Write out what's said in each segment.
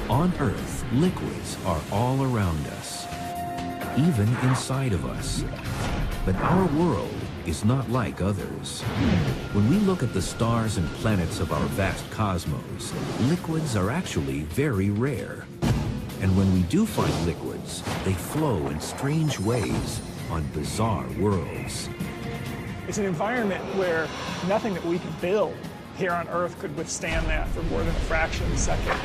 On Earth, liquids are all around us, even inside of us. But our world is not like others. When we look at the stars and planets of our vast cosmos, liquids are actually very rare. And when we do find liquids, they flow in strange ways on bizarre worlds. It's an environment where nothing that we could build here on Earth could withstand that for more than a fraction of a second.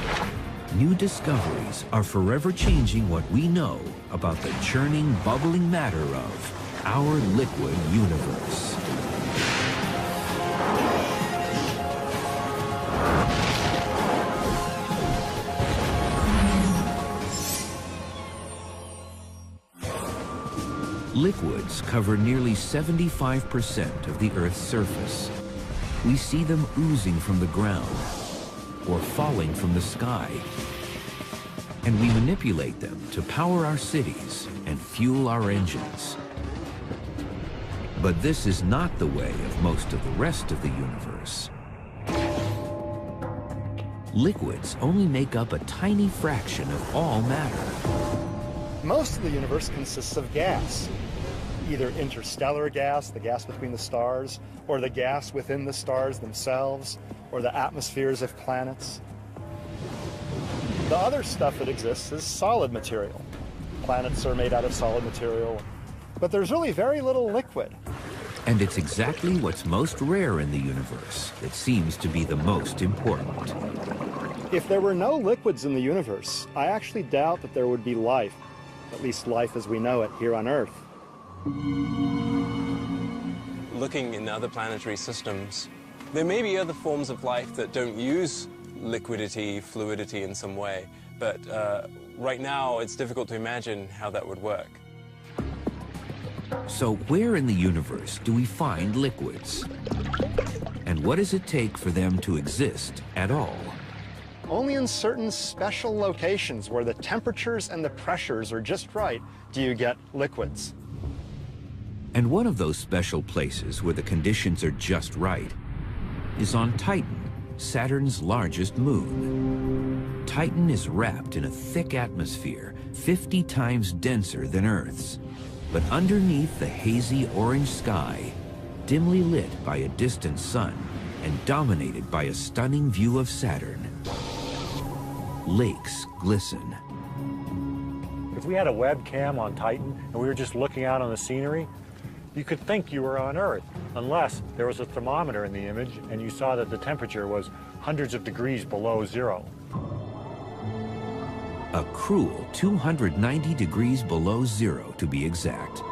New discoveries are forever changing what we know about the churning, bubbling matter of our liquid universe. Liquids cover nearly 75% of the Earth's surface. We see them oozing from the ground or falling from the sky. And we manipulate them to power our cities and fuel our engines. But this is not the way of most of the rest of the universe. Liquids only make up a tiny fraction of all matter. Most of the universe consists of gas, either interstellar gas, the gas between the stars, or the gas within the stars themselves, or the atmospheres of planets. The other stuff that exists is solid material. Planets are made out of solid material, but there's really very little liquid. And it's exactly what's most rare in the universe that seems to be the most important. If there were no liquids in the universe, I actually doubt that there would be life, at least life as we know it here on Earth. Looking in other planetary systems, there may be other forms of life that don't use liquidity, fluidity in some way, but right now it's difficult to imagine how that would work. So where in the universe do we find liquids? And what does it take for them to exist at all? Only in certain special locations where the temperatures and the pressures are just right do you get liquids. And one of those special places where the conditions are just right is on Titan, Saturn's largest moon. Titan is wrapped in a thick atmosphere 50 times denser than Earth's. But underneath the hazy orange sky, dimly lit by a distant sun and dominated by a stunning view of Saturn, lakes glisten. If we had a webcam on Titan and we were just looking out on the scenery, you could think you were on Earth, unless there was a thermometer in the image and you saw that the temperature was hundreds of degrees below zero. A cruel 290 degrees below zero, to be exact.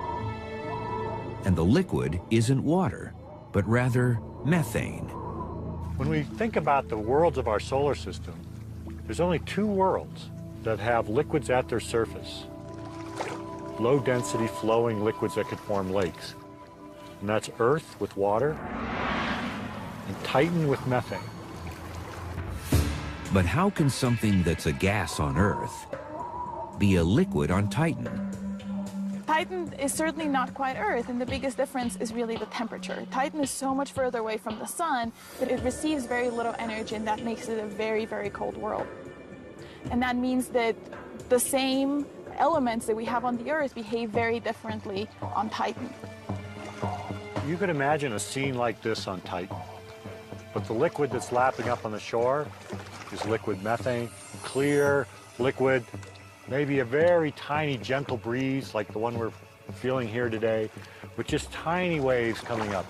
And the liquid isn't water, but rather methane. When we think about the worlds of our solar system, there's only two worlds that have liquids at their surface. Low-density flowing liquids that could form lakes. And that's Earth with water and Titan with methane. But how can something that's a gas on Earth be a liquid on Titan? Titan is certainly not quite Earth, and the biggest difference is really the temperature. Titan is so much further away from the sun that it receives very little energy, and that makes it a very, very cold world. And that means that the same elements that we have on the Earth behave very differently on Titan. You could imagine a scene like this on Titan, but the liquid that's lapping up on the shore is liquid methane, clear, liquid, maybe a very tiny, gentle breeze like the one we're feeling here today, with just tiny waves coming up.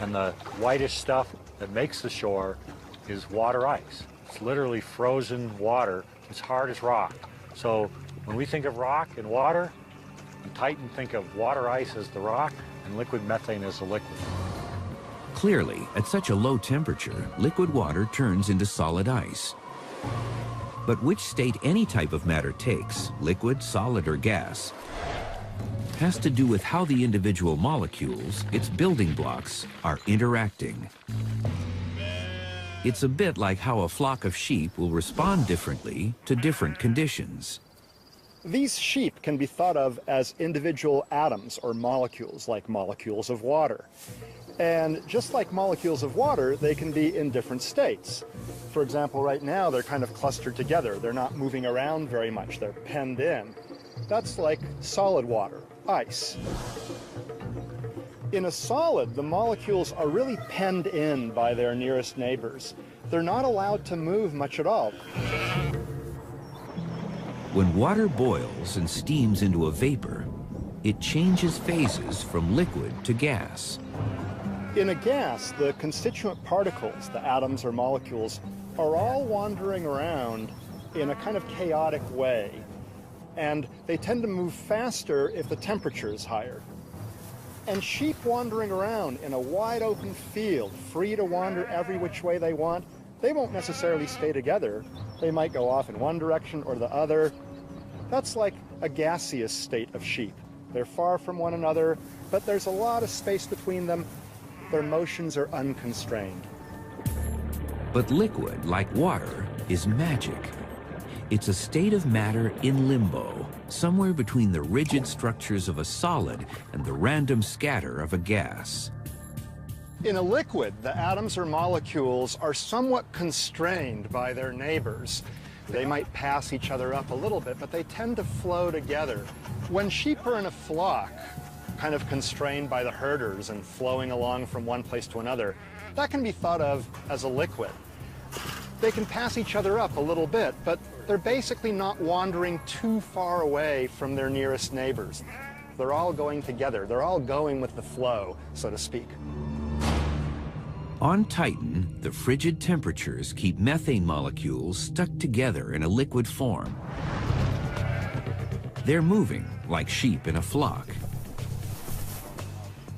And the whitish stuff that makes the shore is water ice. It's literally frozen water. It's hard as rock. So when we think of rock and water, in Titan, think of water ice as the rock and liquid methane as the liquid. Clearly, at such a low temperature, liquid water turns into solid ice. But which state any type of matter takes, liquid, solid, or gas, has to do with how the individual molecules, its building blocks, are interacting. It's a bit like how a flock of sheep will respond differently to different conditions. These sheep can be thought of as individual atoms or molecules, like molecules of water. And just like molecules of water, they can be in different states. For example, right now, they're kind of clustered together. They're not moving around very much. They're penned in. That's like solid water, ice. In a solid, the molecules are really penned in by their nearest neighbors. They're not allowed to move much at all. When water boils and steams into a vapor, it changes phases from liquid to gas. In a gas, the constituent particles, the atoms or molecules, are all wandering around in a kind of chaotic way. And they tend to move faster if the temperature is higher. And sheep wandering around in a wide open field, free to wander every which way they want, they won't necessarily stay together. They might go off in one direction or the other. That's like a gaseous state of sheep. They're far from one another, but there's a lot of space between them. Their motions are unconstrained. But liquid, like water, is magic. It's a state of matter in limbo, somewhere between the rigid structures of a solid and the random scatter of a gas. In a liquid, the atoms or molecules are somewhat constrained by their neighbors. They might pass each other up a little bit, but they tend to flow together. When sheep are in a flock, kind of constrained by the herders and flowing along from one place to another, that can be thought of as a liquid. They can pass each other up a little bit, but they're basically not wandering too far away from their nearest neighbors. They're all going together. They're all going with the flow, so to speak. On Titan, the frigid temperatures keep methane molecules stuck together in a liquid form. They're moving like sheep in a flock.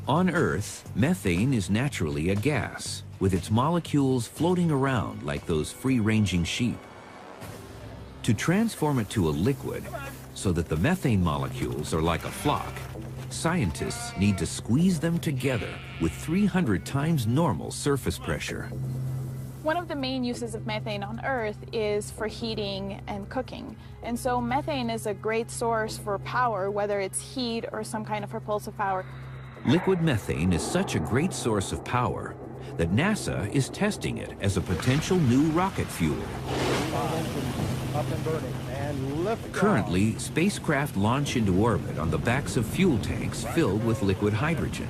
On Earth, methane is naturally a gas, with its molecules floating around like those free-ranging sheep. To transform it to a liquid, so that the methane molecules are like a flock, scientists need to squeeze them together with 300 times normal surface pressure. One of the main uses of methane on Earth is for heating and cooking. And so methane is a great source for power, whether it's heat or some kind of propulsive power. Liquid methane is such a great source of power that NASA is testing it as a potential new rocket fuel. Up and burning, and lift Currently, spacecraft launch into orbit on the backs of fuel tanks filled with liquid hydrogen.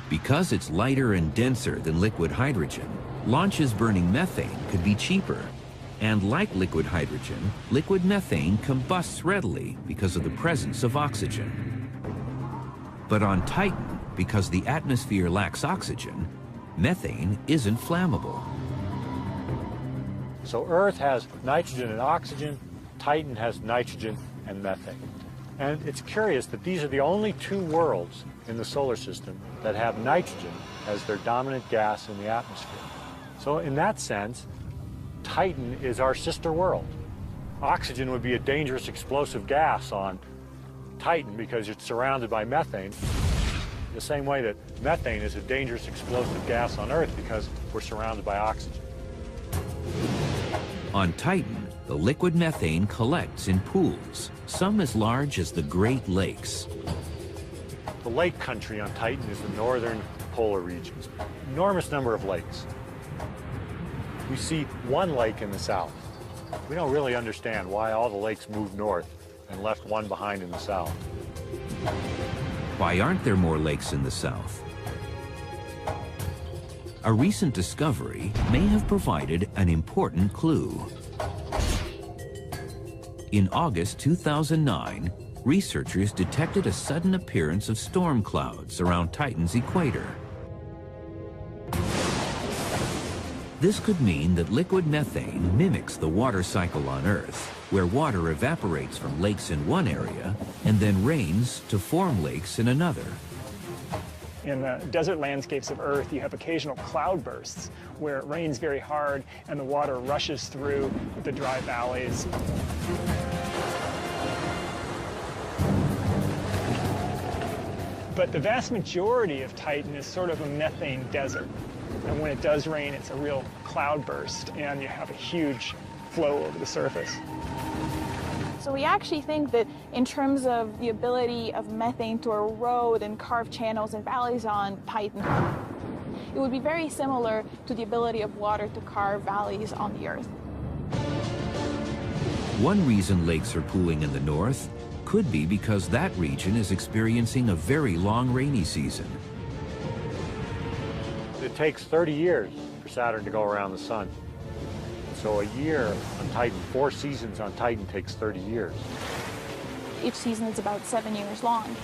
Because it's lighter and denser than liquid hydrogen, launches burning methane could be cheaper. And like liquid hydrogen, liquid methane combusts readily because of the presence of oxygen. But on Titan, because the atmosphere lacks oxygen, methane isn't flammable. So Earth has nitrogen and oxygen, Titan has nitrogen and methane. And it's curious that these are the only two worlds in the solar system that have nitrogen as their dominant gas in the atmosphere. So in that sense, Titan is our sister world. Oxygen would be a dangerous explosive gas on Titan because it's surrounded by methane, the same way that methane is a dangerous explosive gas on Earth because we're surrounded by oxygen. On Titan, the liquid methane collects in pools, some as large as the Great Lakes. The lake country on Titan is the northern polar regions. Enormous number of lakes. We see one lake in the south. We don't really understand why all the lakes moved north and left one behind in the south. Why aren't there more lakes in the south? A recent discovery may have provided an important clue. In August 2009, researchers detected a sudden appearance of storm clouds around Titan's equator. This could mean that liquid methane mimics the water cycle on Earth, where water evaporates from lakes in one area and then rains to form lakes in another. In the desert landscapes of Earth, you have occasional cloudbursts where it rains very hard and the water rushes through the dry valleys. But the vast majority of Titan is sort of a methane desert. And when it does rain, it's a real cloudburst, and you have a huge flow over the surface. So we actually think that in terms of the ability of methane to erode and carve channels and valleys on Titan, it would be very similar to the ability of water to carve valleys on the Earth. One reason lakes are cooling in the north could be because that region is experiencing a very long rainy season. It takes 30 years for Saturn to go around the sun. So a year on Titan, 4 seasons on Titan takes 30 years. Each season is about 7 years long.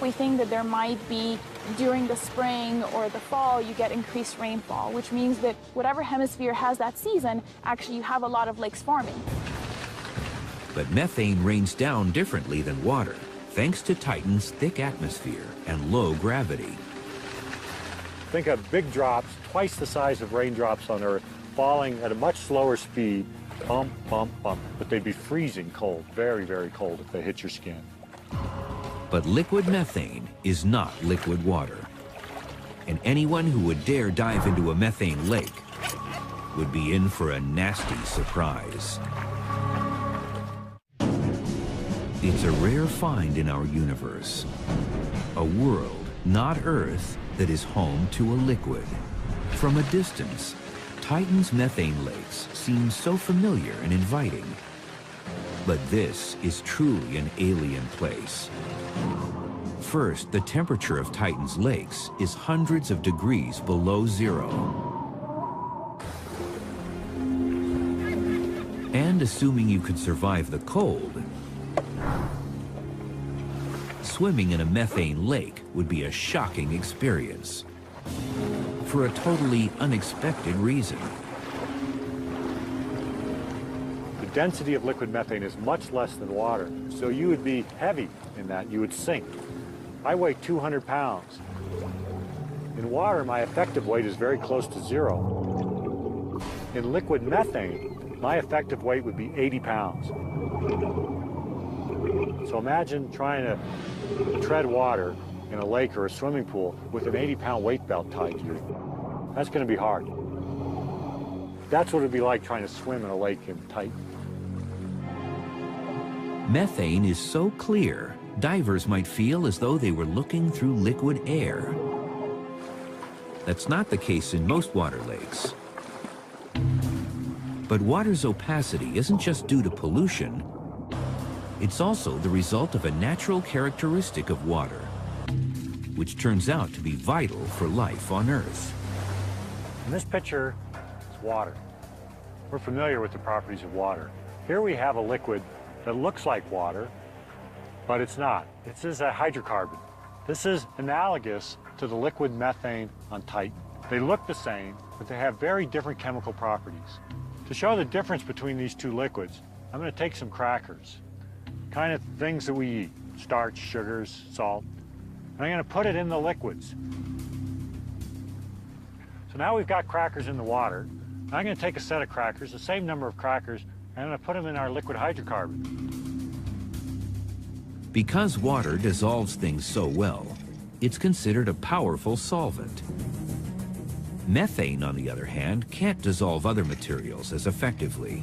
We think that there might be, during the spring or the fall, you get increased rainfall, which means that whatever hemisphere has that season, actually you have a lot of lakes forming. But methane rains down differently than water, thanks to Titan's thick atmosphere and low gravity. Think of big drops, twice the size of raindrops on Earth, falling at a much slower speed, bump, bump, bump. But they'd be freezing cold, very, very cold if they hit your skin. But liquid methane is not liquid water. And anyone who would dare dive into a methane lake would be in for a nasty surprise. It's a rare find in our universe. A world, not Earth, that is home to a liquid. From a distance, Titan's methane lakes seem so familiar and inviting. But this is truly an alien place. First, the temperature of Titan's lakes is hundreds of degrees below zero. And assuming you could survive the cold, swimming in a methane lake would be a shocking experience for a totally unexpected reason. The density of liquid methane is much less than water, so you would be heavy in that, you would sink. I weigh 200 pounds. In water, my effective weight is very close to zero. In liquid methane, my effective weight would be 80 pounds. So imagine trying to tread water in a lake or a swimming pool with an 80-pound weight belt tied to you. That's going to be hard. That's what it'd be like trying to swim in a lake in Titan. Methane is so clear, divers might feel as though they were looking through liquid air. That's not the case in most water lakes. But water's opacity isn't just due to pollution. It's also the result of a natural characteristic of water, which turns out to be vital for life on Earth. In this picture, it's water. We're familiar with the properties of water. Here we have a liquid that looks like water, but it's not. This is a hydrocarbon. This is analogous to the liquid methane on Titan. They look the same, but they have very different chemical properties. To show the difference between these two liquids, I'm going to take some crackers, kind of things that we eat, starch, sugars, salt, and I'm going to put it in the liquids. So now we've got crackers in the water. I'm going to take a set of crackers, the same number of crackers, and I'm going to put them in our liquid hydrocarbon. Because water dissolves things so well, it's considered a powerful solvent. Methane, on the other hand, can't dissolve other materials as effectively.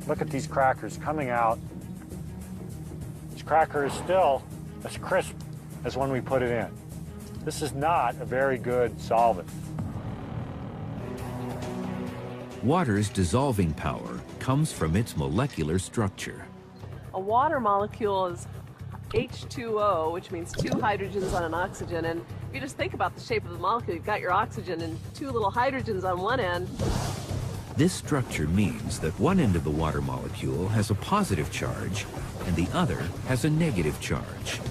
Look at these crackers coming out. This cracker is still as crisp as when we put it in. This is not a very good solvent. Water's dissolving power comes from its molecular structure. A water molecule is H2O, which means 2 hydrogens on an oxygen. And if you just think about the shape of the molecule, you've got your oxygen and 2 little hydrogens on one end. This structure means that one end of the water molecule has a positive charge and the other has a negative charge.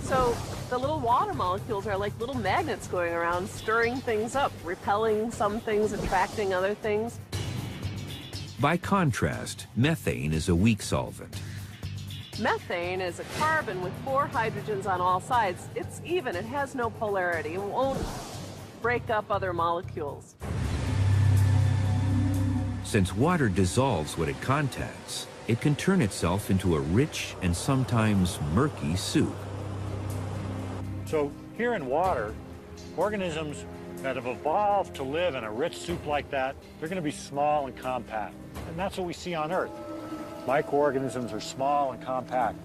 So the little water molecules are like little magnets going around, stirring things up, repelling some things, attracting other things. By contrast, methane is a weak solvent. Methane is a carbon with 4 hydrogens on all sides. It's even, it has no polarity. It won't break up other molecules. Since water dissolves what it contacts, it can turn itself into a rich and sometimes murky soup. So here in water, organisms that have evolved to live in a rich soup like that, they're going to be small and compact. And that's what we see on Earth. Microorganisms are small and compact.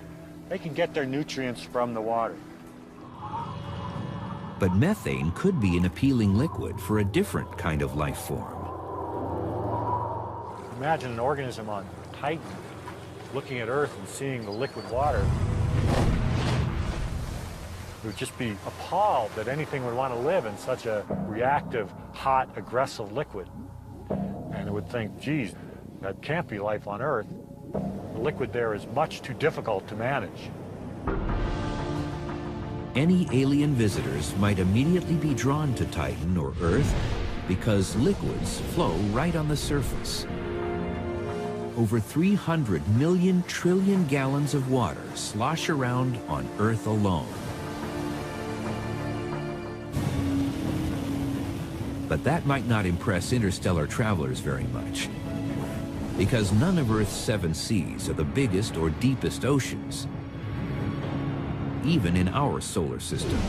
They can get their nutrients from the water. But methane could be an appealing liquid for a different kind of life form. Imagine an organism on Titan looking at Earth and seeing the liquid water. It would just be appalled that anything would want to live in such a reactive, hot, aggressive liquid. And it would think, geez, that can't be life on Earth. The liquid there is much too difficult to manage. Any alien visitors might immediately be drawn to Titan or Earth because liquids flow right on the surface. Over 300 million trillion gallons of water slosh around on Earth alone. But that might not impress interstellar travelers very much, because none of Earth's 7 seas are the biggest or deepest oceans, even in our solar system.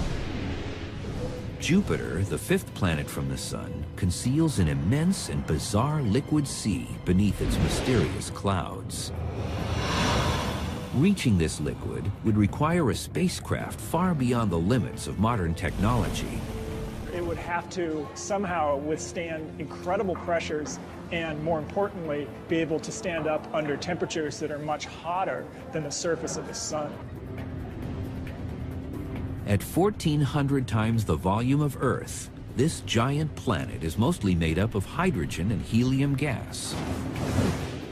Jupiter, the 5th planet from the Sun, conceals an immense and bizarre liquid sea beneath its mysterious clouds. Reaching this liquid would require a spacecraft far beyond the limits of modern technology. It would have to somehow withstand incredible pressures and, more importantly, be able to stand up under temperatures that are much hotter than the surface of the Sun. At 1,400 times the volume of Earth, this giant planet is mostly made up of hydrogen and helium gas.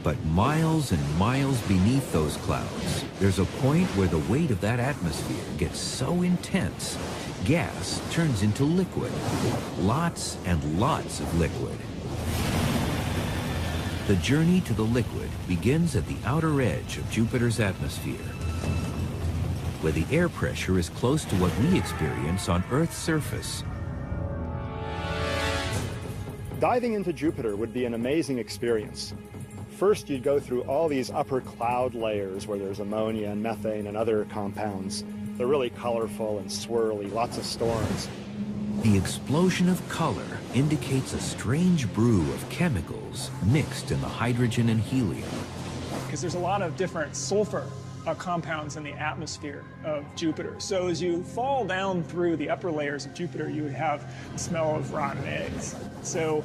But miles and miles beneath those clouds, there's a point where the weight of that atmosphere gets so intense, gas turns into liquid. Lots and lots of liquid. The journey to the liquid begins at the outer edge of Jupiter's atmosphere, where the air pressure is close to what we experience on Earth's surface. Diving into Jupiter would be an amazing experience. First, you'd go through all these upper cloud layers where there's ammonia and methane and other compounds. They're really colorful and swirly, lots of storms. The explosion of color indicates a strange brew of chemicals mixed in the hydrogen and helium. Because there's a lot of different sulfur compounds in the atmosphere of Jupiter. So as you fall down through the upper layers of Jupiter, you would have the smell of rotten eggs. So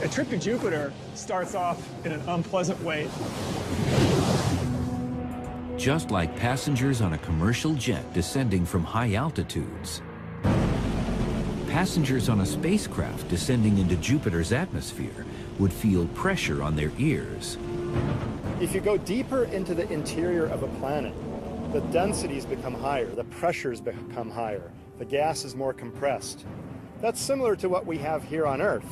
a trip to Jupiter starts off in an unpleasant way. Just like passengers on a commercial jet descending from high altitudes, passengers on a spacecraft descending into Jupiter's atmosphere would feel pressure on their ears. If you go deeper into the interior of a planet, the densities become higher, the pressures become higher, the gas is more compressed. That's similar to what we have here on Earth.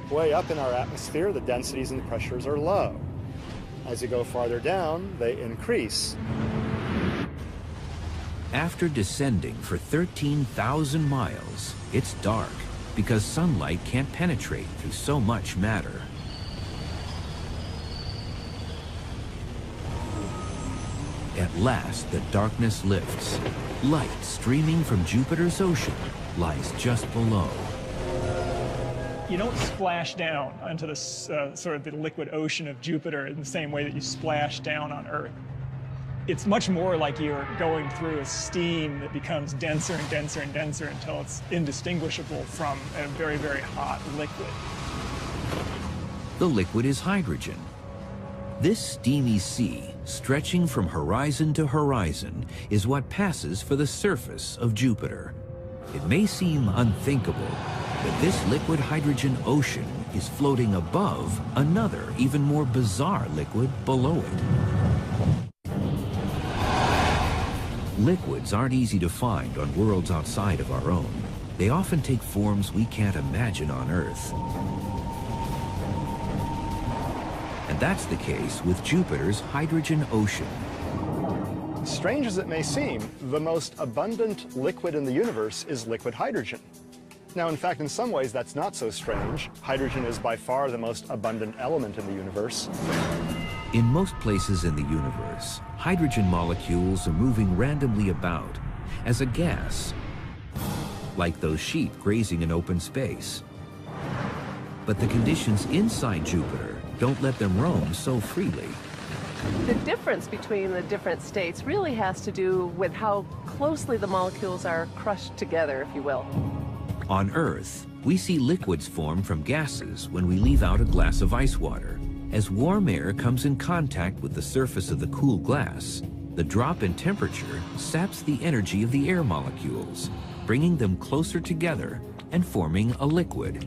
Way up in our atmosphere, the densities and the pressures are low. As you go farther down, they increase. After descending for 13,000 miles, it's dark because sunlight can't penetrate through so much matter. At last, the darkness lifts. Light streaming from Jupiter's ocean lies just below. You don't splash down onto the sort of the liquid ocean of Jupiter in the same way that you splash down on Earth. It's much more like you're going through a steam that becomes denser and denser and denser until it's indistinguishable from a very, very hot liquid. The liquid is hydrogen. This steamy sea, stretching from horizon to horizon, is what passes for the surface of Jupiter. It may seem unthinkable, but this liquid hydrogen ocean is floating above another, even more bizarre liquid below it. Liquids aren't easy to find on worlds outside of our own. They often take forms we can't imagine on Earth. And that's the case with Jupiter's hydrogen ocean. Strange as it may seem, the most abundant liquid in the universe is liquid hydrogen. Now, in fact, in some ways, that's not so strange. Hydrogen is by far the most abundant element in the universe. In most places in the universe, hydrogen molecules are moving randomly about as a gas, like those sheep grazing in open space. But the conditions inside Jupiter don't let them roam so freely. The difference between the different states really has to do with how closely the molecules are crushed together, if you will. On Earth, we see liquids form from gases when we leave out a glass of ice water. As warm air comes in contact with the surface of the cool glass, the drop in temperature saps the energy of the air molecules, bringing them closer together and forming a liquid.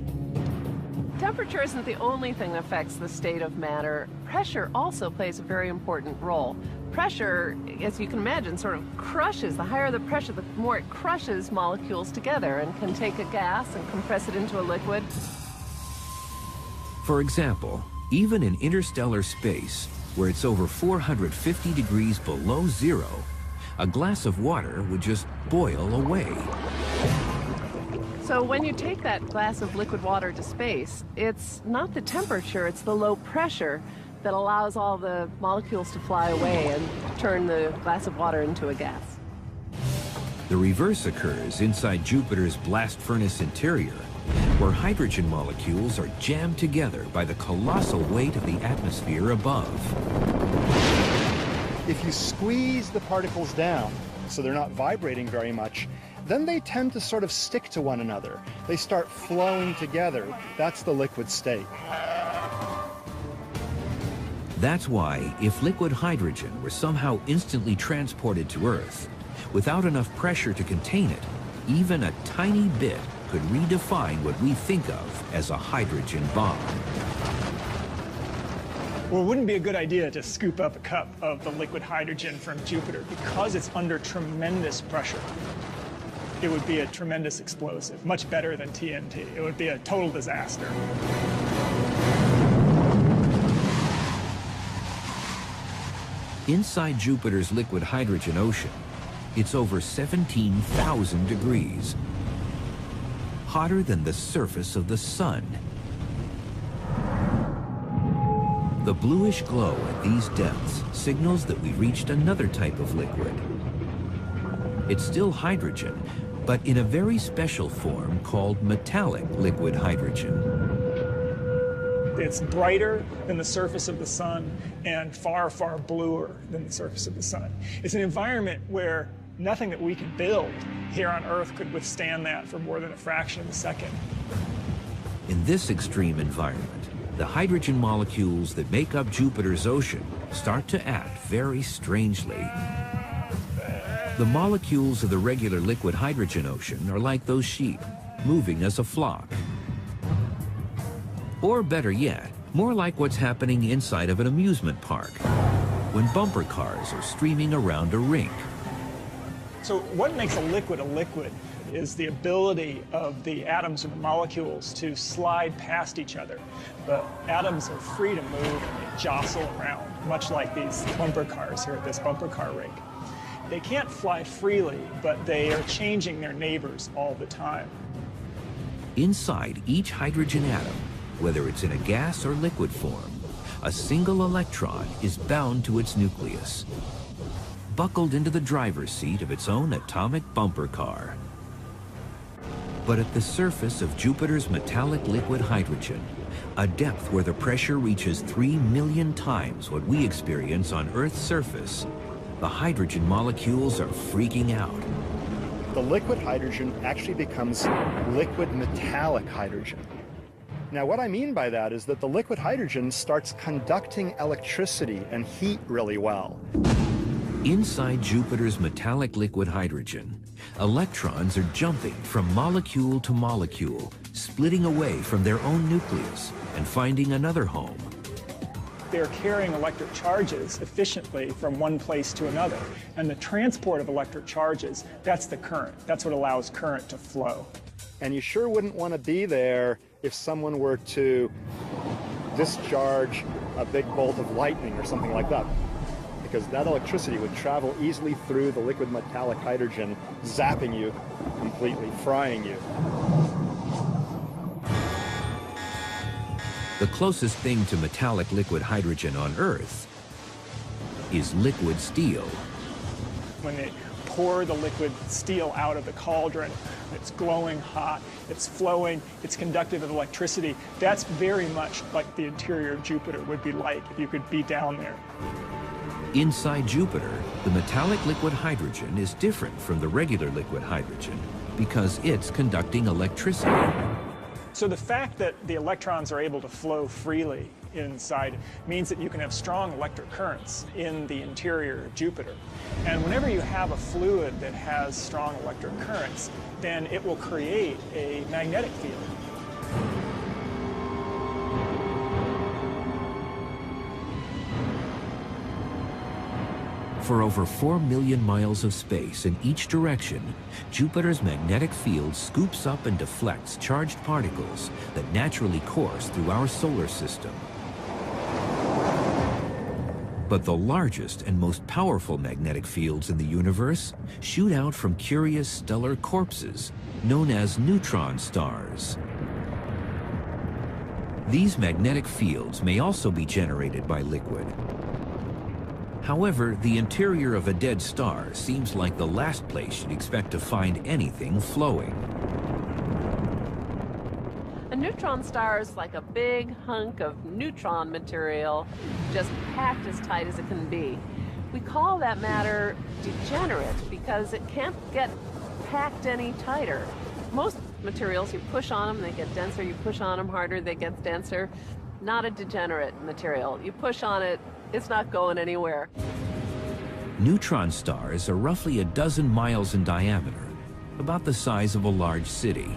Temperature isn't the only thing that affects the state of matter. Pressure also plays a very important role. Pressure, as you can imagine, sort of crushes. The higher the pressure, the more it crushes molecules together and can take a gas and compress it into a liquid. For example, even in interstellar space, where it's over 450 degrees below zero, a glass of water would just boil away. So when you take that glass of liquid water to space, it's not the temperature, it's the low pressure that allows all the molecules to fly away and turn the glass of water into a gas. The reverse occurs inside Jupiter's blast furnace interior, where hydrogen molecules are jammed together by the colossal weight of the atmosphere above. If you squeeze the particles down so they're not vibrating very much, then they tend to sort of stick to one another. They start flowing together. That's the liquid state. That's why, if liquid hydrogen were somehow instantly transported to Earth, without enough pressure to contain it, even a tiny bit could redefine what we think of as a hydrogen bomb. Well, it wouldn't be a good idea to scoop up a cup of the liquid hydrogen from Jupiter because it's under tremendous pressure. It would be a tremendous explosive, much better than TNT. It would be a total disaster. Inside Jupiter's liquid hydrogen ocean, it's over 17,000 degrees, hotter than the surface of the sun. The bluish glow at these depths signals that we've reached another type of liquid. It's still hydrogen, but in a very special form called metallic liquid hydrogen. It's brighter than the surface of the sun and far, far bluer than the surface of the sun. It's an environment where nothing that we can build here on Earth could withstand that for more than a fraction of a second. In this extreme environment, the hydrogen molecules that make up Jupiter's ocean start to act very strangely. The molecules of the regular liquid hydrogen ocean are like those sheep, moving as a flock. Or better yet, more like what's happening inside of an amusement park, when bumper cars are streaming around a rink. So what makes a liquid is the ability of the atoms or the molecules to slide past each other. The atoms are free to move and they jostle around, much like these bumper cars here at this bumper car rink. They can't fly freely, but they are changing their neighbors all the time. Inside each hydrogen atom, whether it's in a gas or liquid form, a single electron is bound to its nucleus, buckled into the driver's seat of its own atomic bumper car. But at the surface of Jupiter's metallic liquid hydrogen, a depth where the pressure reaches 3 million times what we experience on Earth's surface, the hydrogen molecules are freaking out. The liquid hydrogen actually becomes liquid metallic hydrogen. Now, what I mean by that is that the liquid hydrogen starts conducting electricity and heat really well. Inside Jupiter's metallic liquid hydrogen, electrons are jumping from molecule to molecule, splitting away from their own nucleus and finding another home. They're carrying electric charges efficiently from one place to another. And the transport of electric charges, that's the current. That's what allows current to flow. And you sure wouldn't want to be there if someone were to discharge a big bolt of lightning or something like that, because that electricity would travel easily through the liquid metallic hydrogen, zapping you completely, frying you. The closest thing to metallic liquid hydrogen on Earth is liquid steel. When they pour the liquid steel out of the cauldron, it's glowing hot, it's flowing, it's conductive of electricity. That's very much like the interior of Jupiter would be like if you could be down there. Inside Jupiter, the metallic liquid hydrogen is different from the regular liquid hydrogen because it's conducting electricity. So the fact that the electrons are able to flow freely inside means that you can have strong electric currents in the interior of Jupiter. And whenever you have a fluid that has strong electric currents, then it will create a magnetic field. For over 4 million miles of space in each direction, Jupiter's magnetic field scoops up and deflects charged particles that naturally course through our solar system. But the largest and most powerful magnetic fields in the universe shoot out from curious stellar corpses known as neutron stars. These magnetic fields may also be generated by liquid. However, the interior of a dead star seems like the last place you'd expect to find anything flowing. A neutron star is like a big hunk of neutron material, just packed as tight as it can be. We call that matter degenerate because it can't get packed any tighter. Most materials, you push on them, they get denser. You push on them harder, they get denser. Not a degenerate material. You push on it, it's not going anywhere. Neutron stars are roughly 12 miles in diameter, about the size of a large city.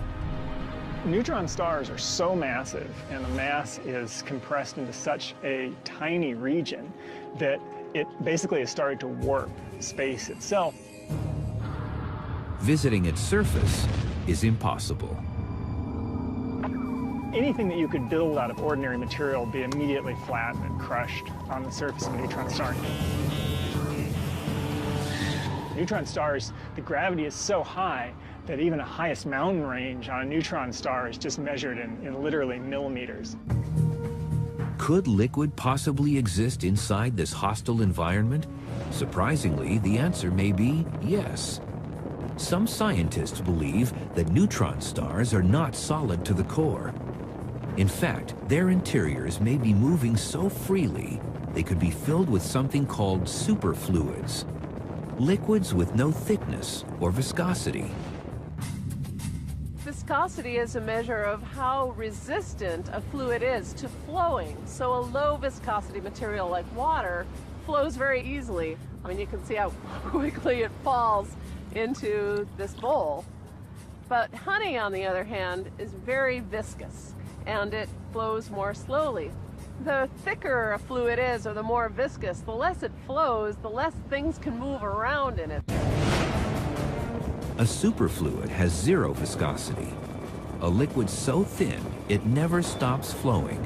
Neutron stars are so massive, and the mass is compressed into such a tiny region that it basically has started to warp space itself. Visiting its surface is impossible. Anything that you could build out of ordinary material would be immediately flattened and crushed on the surface of a neutron star. Neutron stars, the gravity is so high that even the highest mountain range on a neutron star is just measured in literally millimeters. Could liquid possibly exist inside this hostile environment? Surprisingly, the answer may be yes. Some scientists believe that neutron stars are not solid to the core. In fact, their interiors may be moving so freely they could be filled with something called superfluids, liquids with no thickness or viscosity. Viscosity is a measure of how resistant a fluid is to flowing. So a low viscosity material like water flows very easily. I mean, you can see how quickly it falls into this bowl. But honey, on the other hand, is very viscous, and it flows more slowly. The thicker a fluid is, or the more viscous, the less it flows, the less things can move around in it. A superfluid has zero viscosity, a liquid so thin it never stops flowing.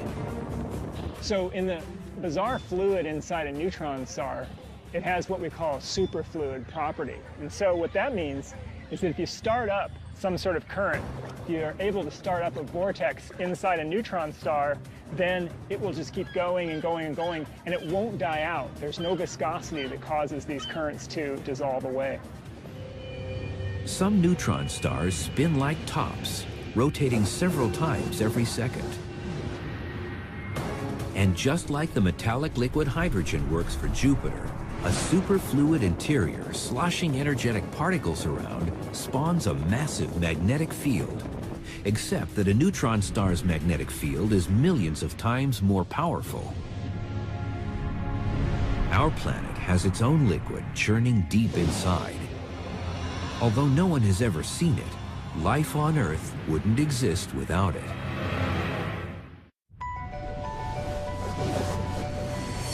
So in the bizarre fluid inside a neutron star, it has what we call a superfluid property. And so what that means is that if you start up some sort of current, you're able to start up a vortex inside a neutron star, then it will just keep going and going and going, and it won't die out. There's no viscosity that causes these currents to dissolve away. Some neutron stars spin like tops, rotating several times every second. And just like the metallic liquid hydrogen works for Jupiter, a superfluid interior sloshing energetic particles around spawns a massive magnetic field, except that a neutron star's magnetic field is millions of times more powerful. Our planet has its own liquid churning deep inside. Although no one has ever seen it, life on Earth wouldn't exist without it.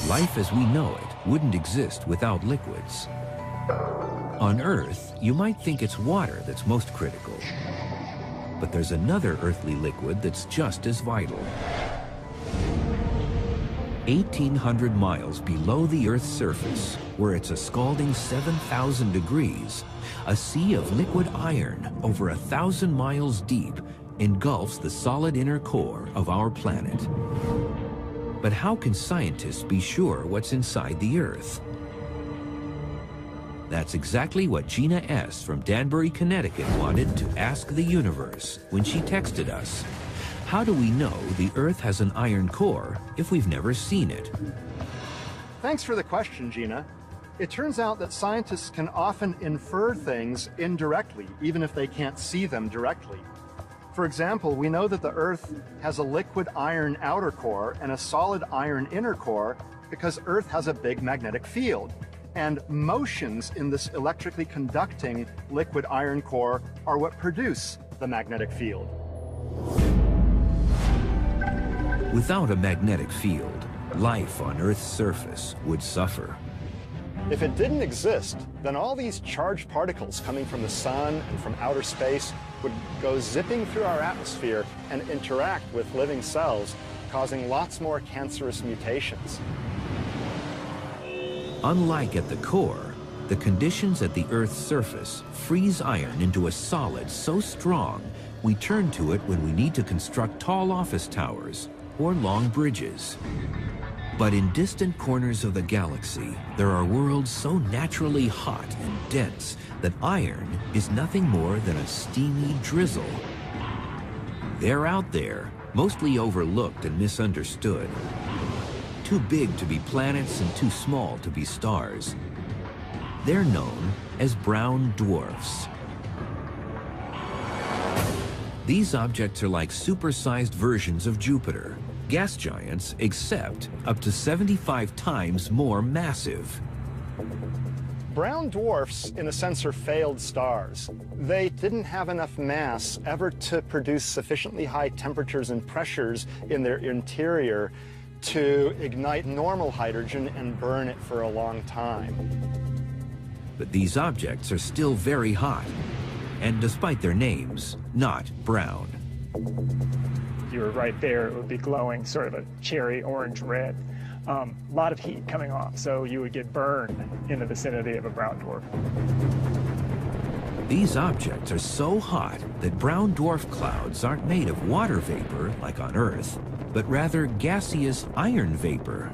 Life as we know it wouldn't exist without liquids. On Earth, you might think it's water that's most critical. But there's another earthly liquid that's just as vital. 1,800 miles below the Earth's surface, where it's a scalding 7,000 degrees, a sea of liquid iron over 1,000 miles deep engulfs the solid inner core of our planet. But how can scientists be sure what's inside the Earth? That's exactly what Gina S. from Danbury, Connecticut wanted to ask the universe when she texted us. How do we know the Earth has an iron core if we've never seen it? Thanks for the question, Gina. It turns out that scientists can often infer things indirectly, even if they can't see them directly. For example, we know that the Earth has a liquid iron outer core and a solid iron inner core because Earth has a big magnetic field. And motions in this electrically conducting liquid iron core are what produce the magnetic field. Without a magnetic field, life on Earth's surface would suffer. If it didn't exist, then all these charged particles coming from the sun and from outer space would go zipping through our atmosphere and interact with living cells, causing lots more cancerous mutations. Unlike at the core, the conditions at the Earth's surface freeze iron into a solid so strong we turn to it when we need to construct tall office towers or long bridges. But in distant corners of the galaxy, there are worlds so naturally hot and dense that iron is nothing more than a steamy drizzle. They're out there, mostly overlooked and misunderstood. Too big to be planets and too small to be stars. They're known as brown dwarfs. These objects are like supersized versions of Jupiter, gas giants, except up to 75 times more massive. Brown dwarfs, in a sense, are failed stars. They didn't have enough mass ever to produce sufficiently high temperatures and pressures in their interior to ignite normal hydrogen and burn it for a long time. But these objects are still very hot, and despite their names, not brown. If you were right there, it would be glowing sort of a cherry orange red. A lot of heat coming off, so you would get burned in the vicinity of a brown dwarf. These objects are so hot that brown dwarf clouds aren't made of water vapor like on Earth, but rather gaseous iron vapor.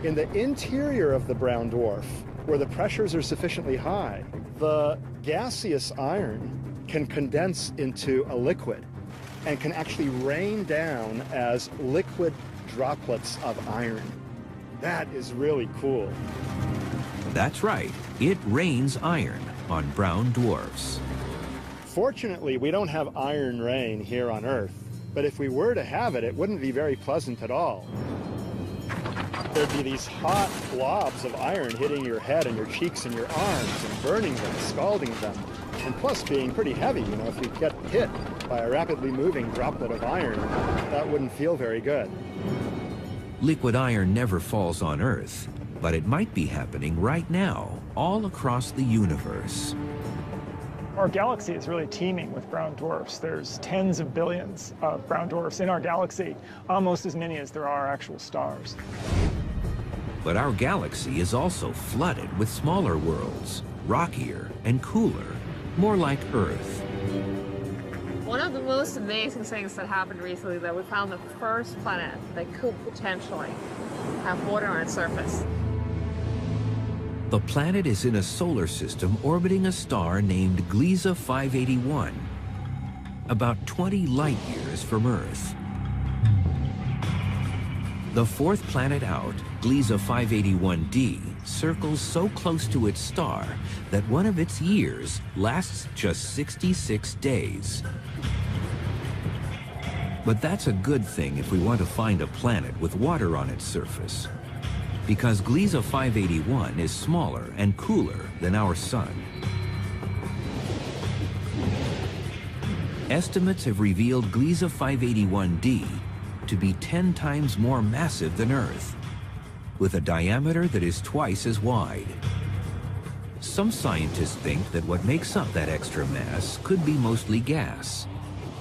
In the interior of the brown dwarf, where the pressures are sufficiently high, the gaseous iron can condense into a liquid and can actually rain down as liquid droplets of iron. That is really cool. That's right, it rains iron on brown dwarfs. Fortunately, we don't have iron rain here on Earth, but if we were to have it, it wouldn't be very pleasant at all. There'd be these hot blobs of iron hitting your head and your cheeks and your arms and burning them, scalding them, and plus being pretty heavy. You know, if you get hit by a rapidly moving droplet of iron, that wouldn't feel very good. Liquid iron never falls on Earth, but it might be happening right now, all across the universe. Our galaxy is really teeming with brown dwarfs. There's tens of billions of brown dwarfs in our galaxy, almost as many as there are actual stars. But our galaxy is also flooded with smaller worlds, rockier and cooler, more like Earth. One of the most amazing things that happened recently is that we found the first planet that could potentially have water on its surface. The planet is in a solar system orbiting a star named Gliese 581, about 20 light years from Earth. The fourth planet out, Gliese 581d, circles so close to its star that one of its years lasts just 66 days. But that's a good thing if we want to find a planet with water on its surface, because Gliese 581 is smaller and cooler than our sun. Estimates have revealed Gliese 581d to be 10 times more massive than Earth, with a diameter that is twice as wide. Some scientists think that what makes up that extra mass could be mostly gas.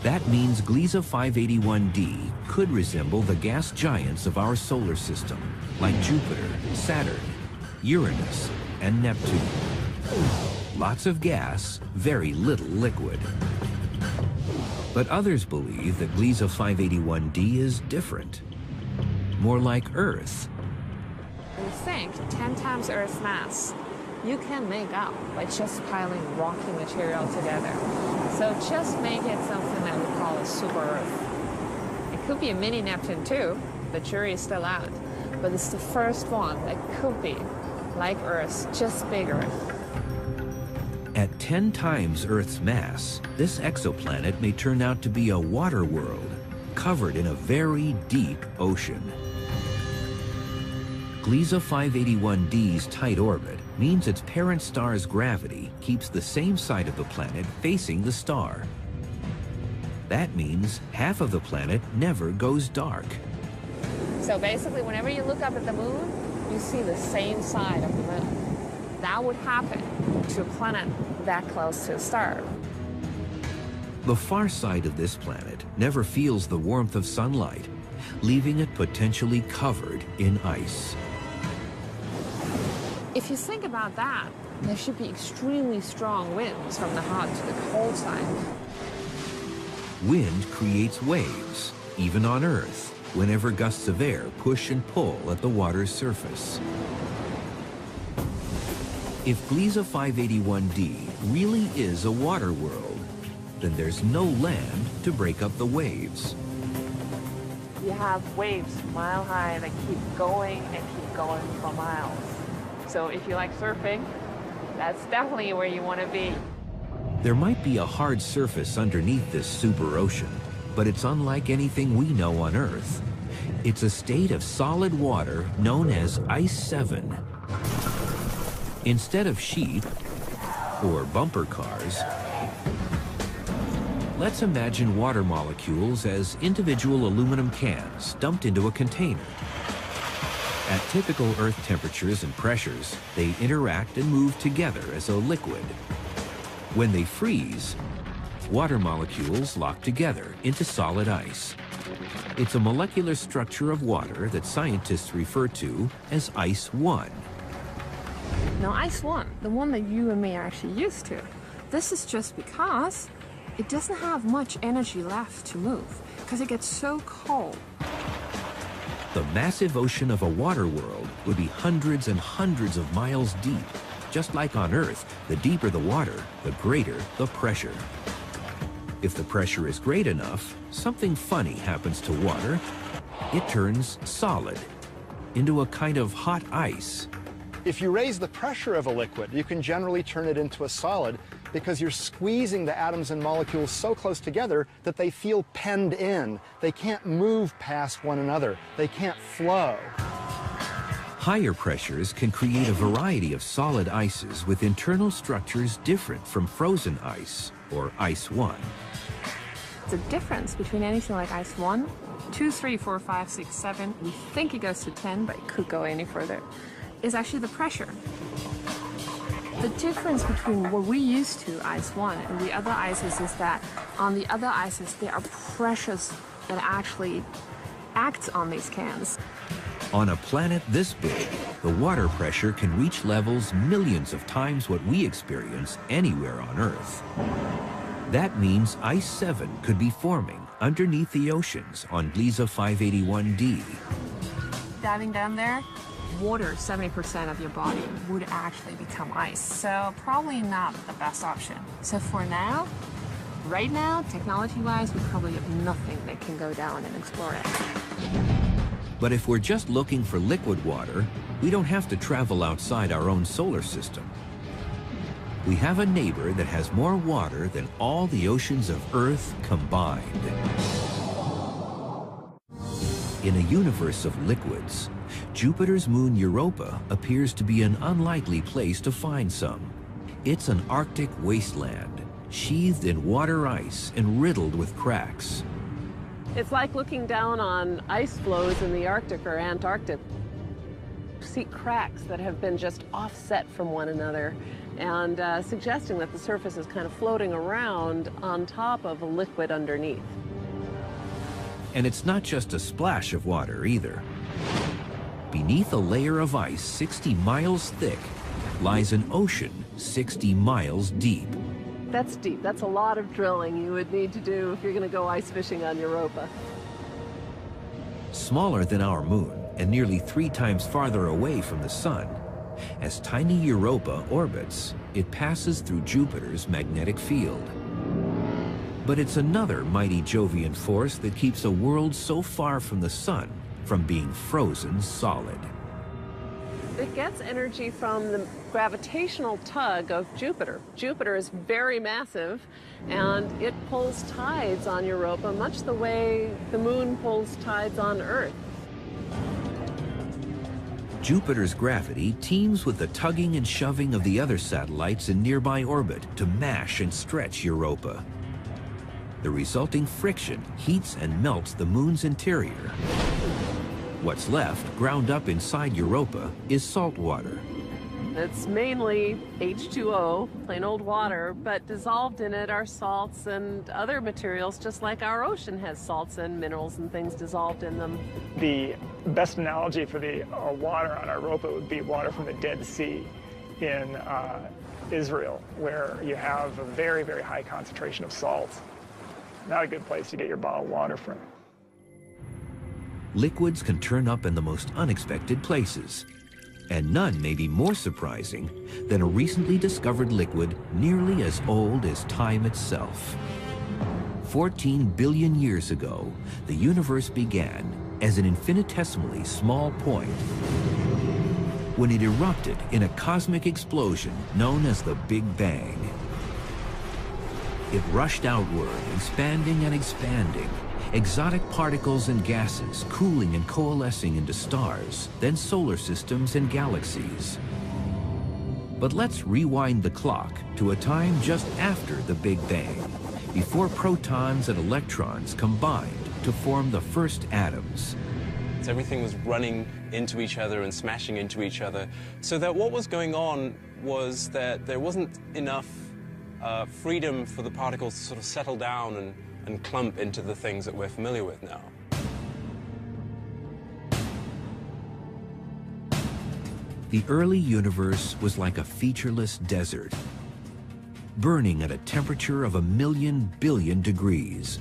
That means Gliese 581d could resemble the gas giants of our solar system, like Jupiter, Saturn, Uranus, and Neptune. Lots of gas, very little liquid. But others believe that Gliese 581d is different, more like Earth. We think 10 times Earth's mass you can make up by just piling rocky material together. So just make it something that we call a super Earth. It could be a mini Neptune too. The jury is still out. but it's the first one that could be like Earth, just bigger. At 10 times Earth's mass, this exoplanet may turn out to be a water world covered in a very deep ocean. Gliese 581D's tight orbit means its parent star's gravity keeps the same side of the planet facing the star. That means half of the planet never goes dark. So basically, whenever you look up at the moon, you see the same side of the moon. That would happen to a planet that close to a star. The far side of this planet never feels the warmth of sunlight, leaving it potentially covered in ice. If you think about that, there should be extremely strong winds from the hot to the cold side. Wind creates waves, even on Earth, whenever gusts of air push and pull at the water's surface. If Gliese 581D really is a water world, then there's no land to break up the waves. You have waves mile high that keep going and keep going for miles. So if you like surfing, that's definitely where you want to be. There might be a hard surface underneath this super ocean, but it's unlike anything we know on Earth. It's a state of solid water known as Ice 7. Instead of sheep or bumper cars, let's imagine water molecules as individual aluminum cans dumped into a container. At typical Earth temperatures and pressures, they interact and move together as a liquid. When they freeze, water molecules lock together into solid ice. It's a molecular structure of water that scientists refer to as Ice 1. Now, Ice 1, the one that you and me are actually used to, this is just because it doesn't have much energy left to move, because it gets so cold. The massive ocean of a water world would be hundreds and hundreds of miles deep. Just like on Earth, the deeper the water, the greater the pressure. If the pressure is great enough, something funny happens to water. It turns solid, into a kind of hot ice. If you raise the pressure of a liquid, you can generally turn it into a solid because you're squeezing the atoms and molecules so close together that they feel penned in. They can't move past one another. They can't flow. Higher pressures can create a variety of solid ices with internal structures different from frozen ice, or Ice 1. The difference between anything like Ice 1, 2, 3, 4, 5, 6, 7, we think it goes to 10, but it could go any further, is actually the pressure. The difference between what we used to, Ice 1, and the other ices is that on the other ices, there are pressures that actually act on these cans. On a planet this big, the water pressure can reach levels millions of times what we experience anywhere on Earth. That means Ice 7 could be forming underneath the oceans on Gliese 581D. Diving down there, water, 70% of your body would actually become ice. So probably not the best option. So for now, right now, technology-wise, we probably have nothing that can go down and explore it. But if we're just looking for liquid water, we don't have to travel outside our own solar system. We have a neighbor that has more water than all the oceans of Earth combined. In a universe of liquids, Jupiter's moon Europa appears to be an unlikely place to find some. It's an Arctic wasteland, sheathed in water ice and riddled with cracks. It's like looking down on ice floes in the Arctic or Antarctic. You see cracks that have been just offset from one another and suggesting that the surface is kind of floating around on top of a liquid underneath. And it's not just a splash of water either. Beneath a layer of ice 60 miles thick lies an ocean 60 miles deep. That's deep. That's a lot of drilling you would need to do if you're going to go ice fishing on Europa. Smaller than our moon and nearly 3 times farther away from the sun, as tiny Europa orbits, it passes through Jupiter's magnetic field. But it's another mighty Jovian force that keeps a world so far from the sun from being frozen solid. It gets energy from the gravitational tug of Jupiter. Jupiter is very massive, and it pulls tides on Europa much the way the moon pulls tides on Earth. Jupiter's gravity teams with the tugging and shoving of the other satellites in nearby orbit to mash and stretch Europa. The resulting friction heats and melts the moon's interior. What's left, ground up inside Europa, is salt water. It's mainly H2O, plain old water, but dissolved in it are salts and other materials, just like our ocean has salts and minerals and things dissolved in them. The best analogy for the water on Europa would be water from the Dead Sea in Israel, where you have a very, very high concentration of salt. Not a good place to get your bottled water from. Liquids can turn up in the most unexpected places, and none may be more surprising than a recently discovered liquid nearly as old as time itself. 14 billion years ago, the universe began as an infinitesimally small point when it erupted in a cosmic explosion known as the Big Bang. It rushed outward, expanding and expanding, exotic particles and gases cooling and coalescing into stars, then solar systems and galaxies. But let's rewind the clock to a time just after the Big Bang, before protons and electrons combined to form the first atoms. So everything was running into each other and smashing into each other, so that what was going on was that there wasn't enough freedom for the particles to sort of settle down and clump into the things that we're familiar with now. The early universe was like a featureless desert, burning at a temperature of 1,000,000 billion degrees.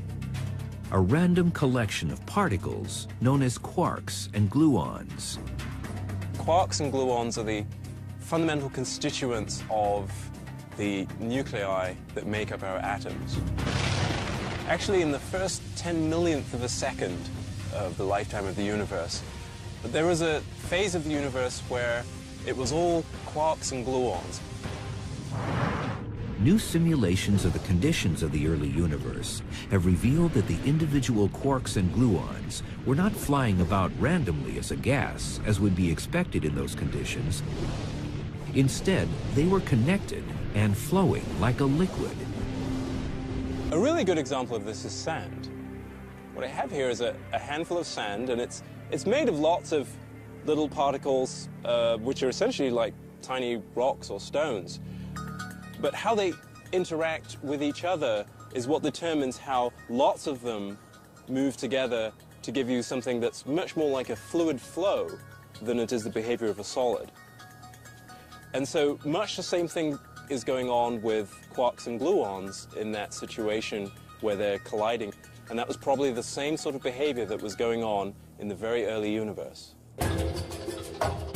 A random collection of particles known as quarks and gluons. Quarks and gluons are the fundamental constituents of the nuclei that make up our atoms. Actually, in the first 10 millionth of a second of the lifetime of the universe, there was a phase of the universe where it was all quarks and gluons. New simulations of the conditions of the early universe have revealed that the individual quarks and gluons were not flying about randomly as a gas, as would be expected in those conditions. Instead, they were connected and flowing like a liquid. A really good example of this is sand. What I have here is a handful of sand, and it's made of lots of little particles, which are essentially like tiny rocks or stones. But how they interact with each other is what determines how lots of them move together to give you something that's much more like a fluid flow than it is the behavior of a solid. And so much the same thing is going on with quarks and gluons in that situation where they're colliding. And that was probably the same sort of behavior that was going on in the very early universe.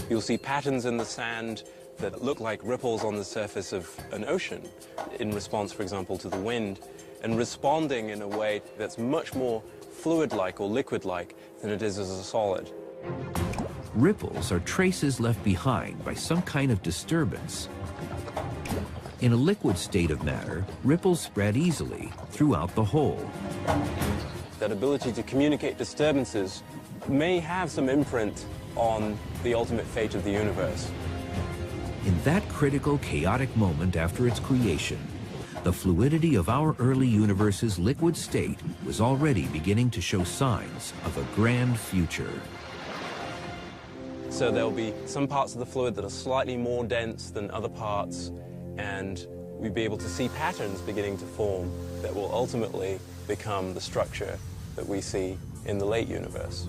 You'll see patterns in the sand that look like ripples on the surface of an ocean in response, for example, to the wind, and responding in a way that's much more fluid-like or liquid-like than it is as a solid. Ripples are traces left behind by some kind of disturbance. In a liquid state of matter, ripples spread easily throughout the whole. That ability to communicate disturbances may have some imprint on the ultimate fate of the universe. In that critical, chaotic moment after its creation, the fluidity of our early universe's liquid state was already beginning to show signs of a grand future. So there'll be some parts of the fluid that are slightly more dense than other parts, and we'll be able to see patterns beginning to form that will ultimately become the structure that we see in the late universe.